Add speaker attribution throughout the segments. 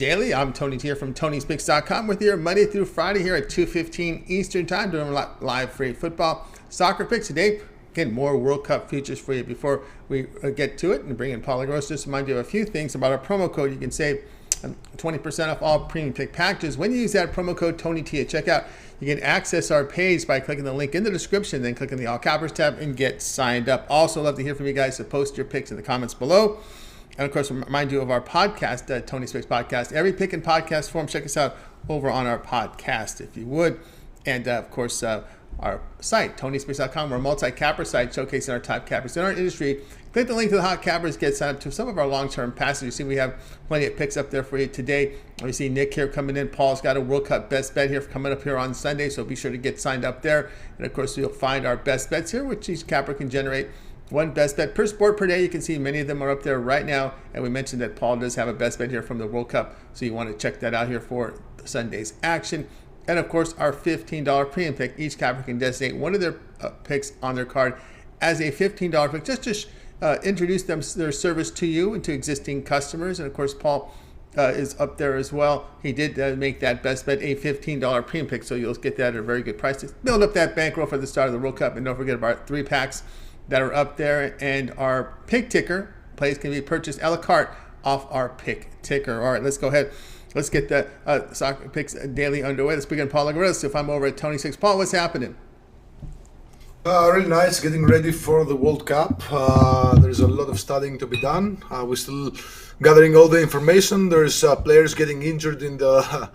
Speaker 1: Daily. I'm Tony Tier from Tony'sPicks.com with you Monday through Friday here at 2:15 Eastern Time doing live free football soccer picks today. Again, more World Cup futures for you. Before we get to it and bring in Paul Gross, just remind you of a few things about our promo code. You can save 20% off all premium pick packages when you use that promo code TonyT at checkout. You can access our page by clicking the link in the description, then clicking the All Cappers tab and get signed up. Also, love to hear from you guys, so post your picks in the comments below. And of course, remind you of our podcast, Tony's Picks Podcast. Every pick and podcast form, check us out over on our podcast if you would. And of course, our site, Tony'sPicks.com. We're a multi-capper site showcasing our top cappers in our industry. Click the link to the hot cappers, get signed up to some of our long-term passes. You see we have plenty of picks up there for you today. We see Nick here coming in. Paul's got a World Cup best bet here coming up here on Sunday, so be sure to get signed up there. And of course, you'll find our best bets here, which each capper can generate one best bet per sport per day. You can see many of them are up there right now. And we mentioned that Paul does have a best bet here from the World Cup, so you want to check that out here for Sunday's action. And of course, our $15 premium pick. Each capper can designate one of their picks on their card as a $15 pick, just to introduce their service to you and to existing customers. And of course, Paul is up there as well. He did make that best bet a $15 premium pick, so you'll get that at a very good price to build up that bankroll for the start of the World Cup. And don't forget about 3 packs that are up there, and our pick ticker plays can be purchased a la carte off our pick ticker. All right, let's go ahead. Let's get the soccer picks daily underway. Let's begin. Paul Lagoris. If I'm over at Tony Six, Paul, what's happening?
Speaker 2: Really nice, getting ready for the World Cup. There's a lot of studying to be done. We're still gathering all the information. There's players getting injured in the,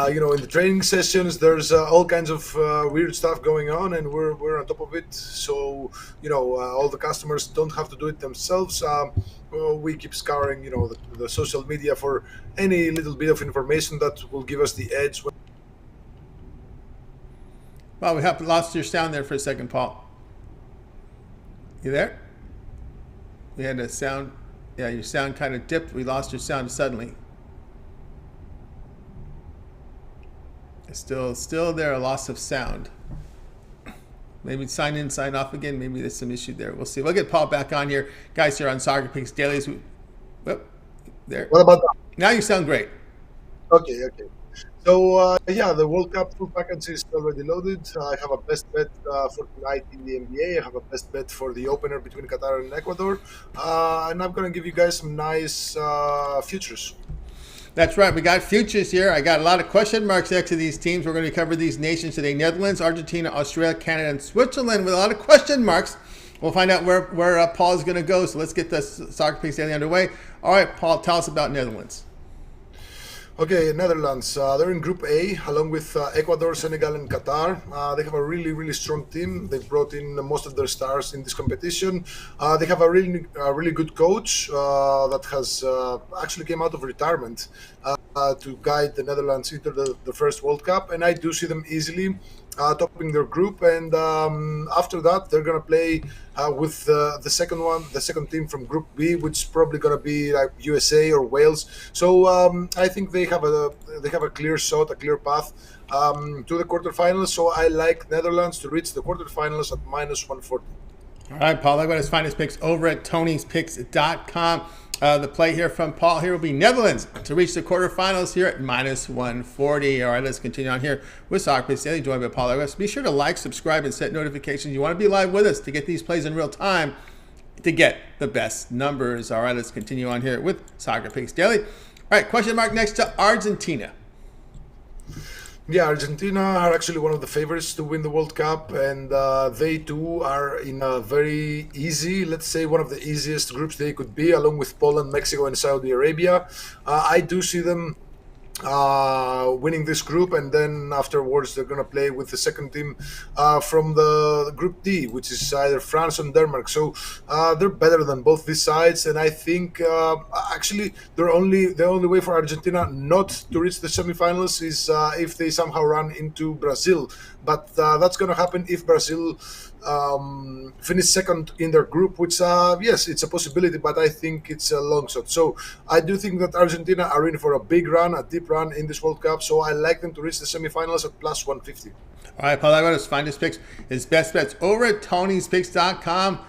Speaker 2: in the training sessions. There's all kinds of weird stuff going on, and we're on top of it. So, all the customers don't have to do it themselves. We keep scouring, the social media for any little bit of information that will give us the edge.
Speaker 1: Well, we have lost your sound there for a second, Paul. You there? We had a sound. Yeah, your sound kind of dipped. We lost your sound suddenly. It's still there, a loss of sound. Maybe sign in, sign off again. Maybe there's some issue there. We'll see. We'll get Paul back on here. Guys here on Soccer Picks Dailies. There.
Speaker 2: What about that?
Speaker 1: Now you sound great.
Speaker 2: Okay. So, the World Cup full package is already loaded. I have a best bet for tonight in the NBA. I have a best bet for the opener between Qatar and Ecuador. And I'm going to give you guys some nice futures.
Speaker 1: That's right. We got futures here. I got a lot of question marks next to these teams. We're going to cover these nations today. Netherlands, Argentina, Australia, Canada, and Switzerland with a lot of question marks. We'll find out where Paul is going to go. So let's get the Soccer Picks Daily underway. All right, Paul, tell us about Netherlands.
Speaker 2: Okay, Netherlands, they're in Group A, along with Ecuador, Senegal, and Qatar. They have a really, really strong team. They've brought in most of their stars in this competition. They have a really good coach that has actually came out of retirement to guide the Netherlands into the first World Cup. And I do see them easily topping their group. And after that, they're going to play with the second team from Group B, which is probably going to be like USA or Wales. So I think they have a clear shot, a clear path to the quarterfinals. So I like Netherlands to reach the quarterfinals at -140.
Speaker 1: All right, Paul, everybody's finest picks over at Tony'sPicks.com. The play here from Paul here will be Netherlands to reach the quarterfinals here at -140. All right, let's continue on here with Soccer Picks Daily, joined by Paul Lagoris. Be sure to like, subscribe, and set notifications. You want to be live with us to get these plays in real time to get the best numbers. All right, let's continue on here with Soccer Picks Daily. All right, question mark next to Argentina.
Speaker 2: Yeah, Argentina are actually one of the favorites to win the World Cup, and they too are in a very easy, let's say one of the easiest groups they could be, along with Poland, Mexico, and Saudi Arabia. I do see them winning this group, and then afterwards they're going to play with the second team from the Group D, which is either France and Denmark. So they're better than both these sides, and I think actually the only way for Argentina not to reach the semifinals is if they somehow run into Brazil. But that's going to happen if Brazil finish second in their group, which yes, it's a possibility, but I think it's a long shot. So I do think that Argentina are in for a big run, a deep run in this World Cup. So I like them to reach the semifinals at +150.
Speaker 1: All right, Paul, I got to find his picks, his best bets over at Tony'sPicks.com.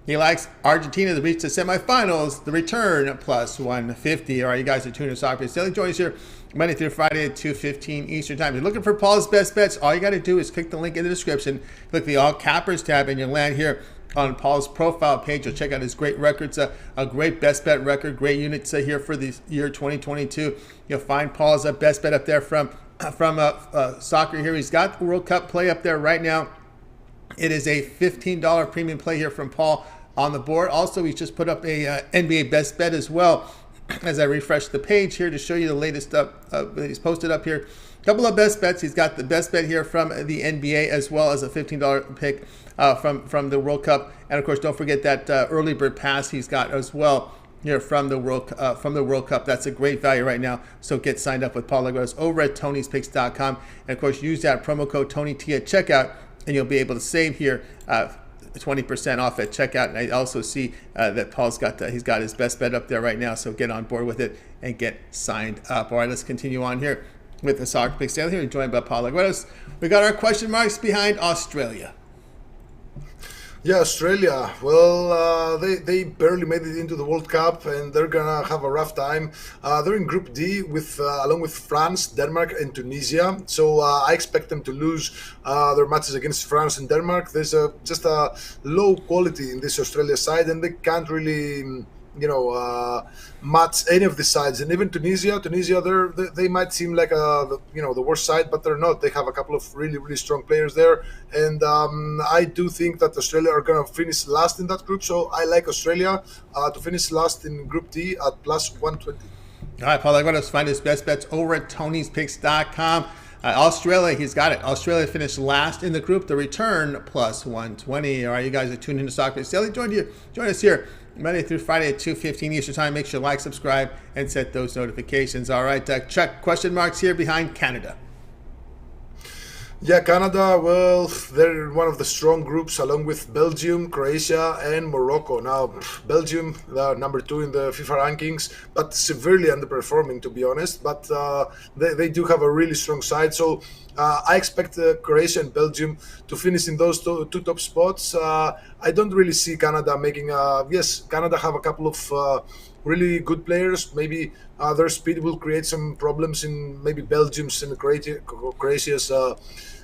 Speaker 1: He likes Argentina to reach the semifinals, the return plus 150. All right, you guys are tuning to Soccer Picks Daily. Join us here Monday through Friday at 2:15 Eastern Time. If you're looking for Paul's best bets, all you got to do is click the link in the description, click the All Cappers tab, and you'll land here on Paul's profile page. You'll check out his great records, a great best bet record, great units here for the year 2022. You'll find Paul's best bet up there from soccer here. He's got the World Cup play up there right now. It is a $15 premium play here from Paul on the board. Also, he's just put up a NBA best bet as well. As I refresh the page here to show you the latest stuff that he's posted up here. A couple of best bets. He's got the best bet here from the NBA as well as a $15 pick from the World Cup. And of course, don't forget that early bird pass he's got as well here from the World Cup. That's a great value right now. So get signed up with Paul Lagos over at Tony'sPicks.com. And of course, use that promo code TonyT at checkout, and you'll be able to save here 20% off at checkout. And I also see that Paul's got he's got his best bet up there right now. So get on board with it and get signed up. All right, let's continue on here with the Soccer Picks Daily. Here, joined by Paul Lagos. We got our question marks behind Australia.
Speaker 2: Yeah, Australia. Well, they barely made it into the World Cup, and they're gonna have a rough time. They're in Group D with along with France, Denmark, and Tunisia. So I expect them to lose their matches against France and Denmark. There's just a low quality in this Australia side, and they can't really match any of the sides. And even Tunisia, they might seem like the worst side, but they're not. They have a couple of really strong players there, and I do think that Australia are going to finish last in that group. So I like Australia to finish last in Group D at plus 120.
Speaker 1: All right, Paul, I'm going to find his best bets over at Tony'sPicks.com. Australia, he's got it. Australia finished last in the group. The return plus 120. All right, you guys are tuned into Soccer Picks Daily. Join us here Monday through Friday at 2:15 Eastern Time. Make sure you like, subscribe, and set those notifications. All right, check question marks here behind Canada.
Speaker 2: Yeah, Canada, well, they're one of the strong groups along with Belgium, Croatia, and Morocco. Now, Belgium, they're number 2 in the FIFA rankings, but severely underperforming, to be honest. But they do have a really strong side. So I expect Croatia and Belgium to finish in those two top spots. I don't really see Canada making yes, Canada have a couple of really good players. Maybe their speed will create some problems in maybe Belgium's and Croatia's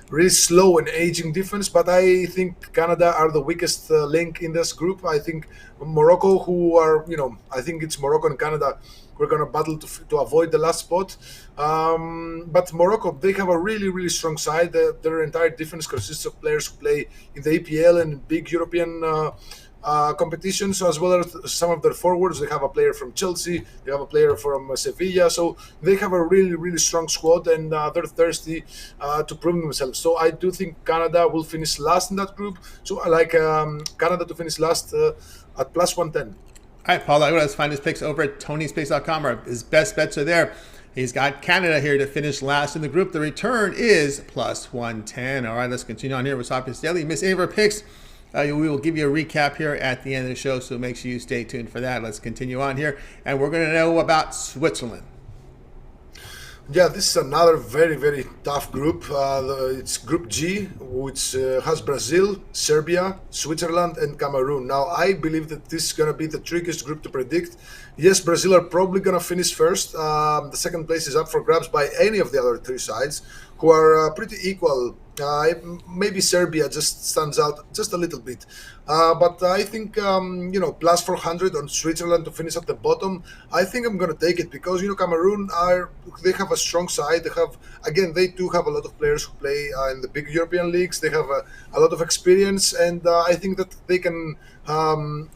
Speaker 2: really slow and aging defense. But I think Canada are the weakest link in this group. I think Morocco, who are, I think it's Morocco and Canada, we're going to battle to avoid the last spot. But Morocco, they have a really strong side. Their entire defense consists of players who play in the EPL and big European competitions, as well as some of their forwards. They have a player from Chelsea, they have a player from Sevilla, so they have a really strong squad, and they're thirsty to prove themselves. So I do think Canada will finish last in that group. So I like Canada to finish last at plus 110.
Speaker 1: All right, Paul, let's find his picks over at Tony'sPicks.com. His best bets are there. He's got Canada here to finish last in the group. The return is plus 110. All right, let's continue on here with Soccer Picks Daily. Miss any of our picks, we will give you a recap here at the end of the show, so make sure you stay tuned for that. Let's continue on here, and we're going to know about Switzerland.
Speaker 2: Yeah, this is another very tough group. It's Group G, which has Brazil, Serbia, Switzerland, and Cameroon. Now, I believe that this is going to be the trickiest group to predict. Yes, Brazil are probably going to finish first. The second place is up for grabs by any of the other 3 sides, who are pretty equal. Maybe Serbia just stands out just a little bit. But I think, plus 400 on Switzerland to finish at the bottom. I think I'm going to take it because, Cameroon, they have a strong side. They do have a lot of players who play in the big European leagues. They have a lot of experience, and I think that they can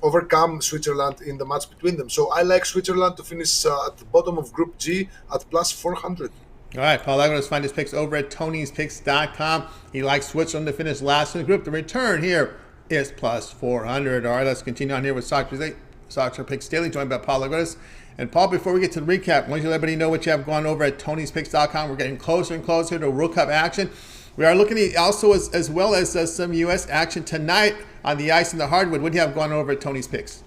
Speaker 2: overcome Switzerland in the match between them. So I like Switzerland to finish at the bottom of Group G at plus 400.
Speaker 1: All right, Paul Lagos, find his picks over at Tony'sPicks.com. He likes Switzerland to finish last in the group. The return here is plus 400. All right, let's continue on here with Soccer Picks Daily, joined by Paul Lagos. And Paul, before we get to the recap, I want you to let everybody know what you have going over at Tony'sPicks.com. We're getting closer and closer to World Cup action. We are looking at also as well as some U.S. action tonight on the ice and the hardwood. What do you have going over at Tony's Picks?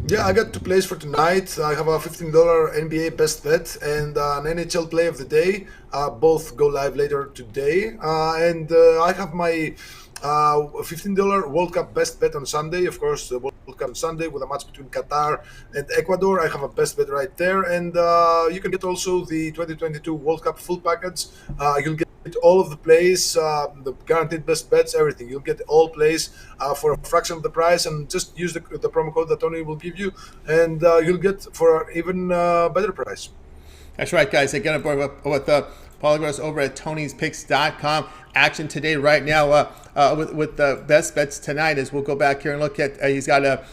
Speaker 2: Yeah, I got 2 plays for tonight. I have a $15 NBA best bet and an NHL play of the day. Both go live later today. And I have my $15 World Cup best bet on Sunday. Of course, the World Cup on Sunday with a match between Qatar and Ecuador. I have a best bet right there. And you can get also the 2022 World Cup full package. You'll get all of the plays, the guaranteed best bets, everything. You'll get all plays for a fraction of the price, and just use the promo code that Tony will give you, and you'll get for an even better price.
Speaker 1: That's right, guys. Get on board with Paul Gross over at Tony'sPicks.com. Action today, right now, with the best bets tonight. As we'll go back here and look at, he's got a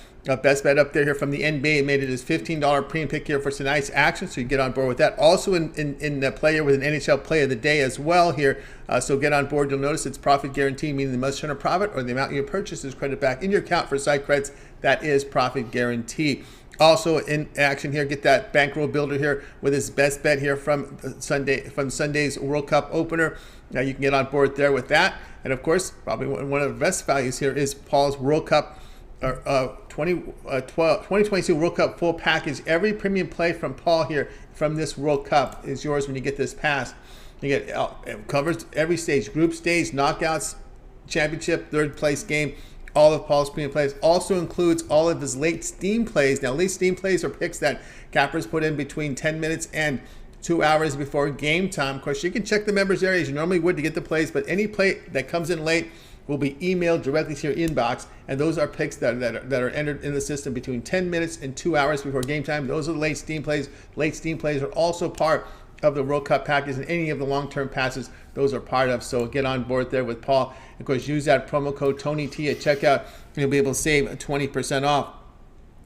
Speaker 1: best bet up there here from the NBA. Made it his $15 premium pick here for tonight's action, so you get on board with that. Also in the player with an NHL Play of the Day as well here. So get on board. You'll notice it's profit guarantee, meaning the must turn a profit or the amount you purchase is credited back in your account for site credits. That is profit guarantee. Also in action here, get that bankroll builder here with his best bet here from Sunday's World Cup opener. Now you can get on board there with that. And of course, probably one of the best values here is Paul's World Cup 2022 World Cup full package. Every premium play from Paul here from this World Cup is yours when you get this pass. You get it covers every stage, group stage, knockouts, championship, third place game. All of Paul's premium plays. Also includes all of his late steam plays. Now, late steam plays are picks that cappers put in between 10 minutes and 2 hours before game time. Of course, you can check the members area as you normally would to get the plays, but any play that comes in late will be emailed directly to your inbox, and those are picks that are entered in the system between 10 minutes and 2 hours before game time. Those are the late steam plays. Late steam plays are also part of the World Cup package, and any of the long-term passes, those are part of. So get on board there with Paul. Of course, use that promo code TonyT at checkout, and you'll be able to save 20% off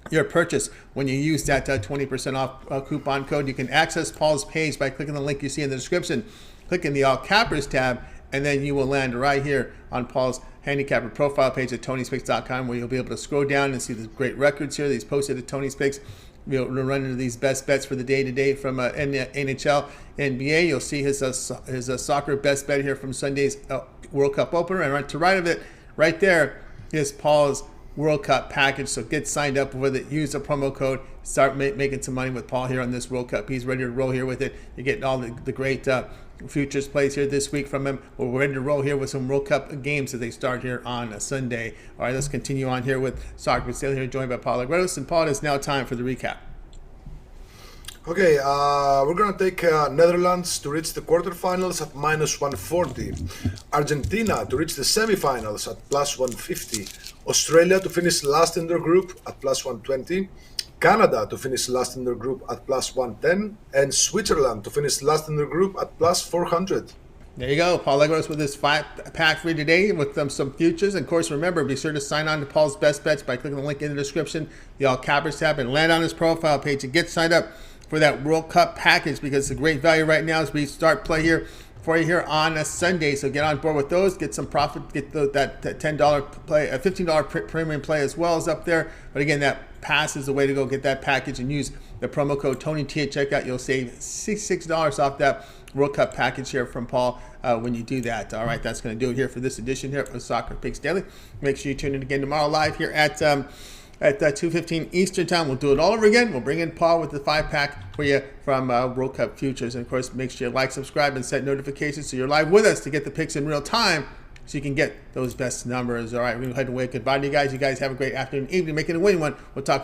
Speaker 1: your purchase when you use that 20% off coupon code. You can access Paul's page by clicking the link you see in the description, clicking the All Cappers tab, and then you will land right here on Paul's handicapper profile page at Tony'sPicks.com, where you'll be able to scroll down and see the great records here that he's posted at Tony's Picks. You'll run into these best bets for the day-to-day from NHL, NBA. You'll see his soccer best bet here from Sunday's World Cup opener. And to right of it, right there, is Paul's World Cup package. So get signed up with it. Use the promo code. Start making some money with Paul here on this World Cup. He's ready to roll here with it. You're getting all the great futures plays here this week from him. We're ready to roll here with some World Cup games as they start here on a Sunday. All right, let's continue on here with Soccer with Sale here, joined by Paul Agredos. And Paul, it's now time for the recap.
Speaker 2: Okay, we're going to take Netherlands to reach the quarterfinals at minus 140. Argentina to reach the semifinals at plus 150. Australia to finish last in their group at plus 120. Canada to finish last in their group at plus 110. And Switzerland to finish last in their group at plus 400.
Speaker 1: There you go. Paul Legros with his 5-pack for you today with some futures. And of course, remember, be sure to sign on to Paul's Best Bets by clicking the link in the description, the All Cappers tab, and land on his profile page and get signed up for that World Cup package, because it's a great value right now as we start play here for you here on a Sunday. So get on board with those, get some profit, get that $10 play, a $15 premium play as well as up there. But again, that pass is the way to go. Get that package and use the promo code TonyT at checkout. You'll save $66 off that World Cup package here from Paul when you do that. All right, that's going to do it here for this edition here of Soccer Picks Daily. Make sure you tune in again tomorrow live here at 2:15 Eastern Time. We'll do it all over again. We'll bring in Paul with the 5-pack for you from World Cup Futures. And, of course, make sure you like, subscribe, and set notifications so you're live with us to get the picks in real time so you can get those best numbers. All right, we're going to head away. Goodbye to you guys. You guys have a great afternoon, evening. Make it a winning one. We'll talk with you.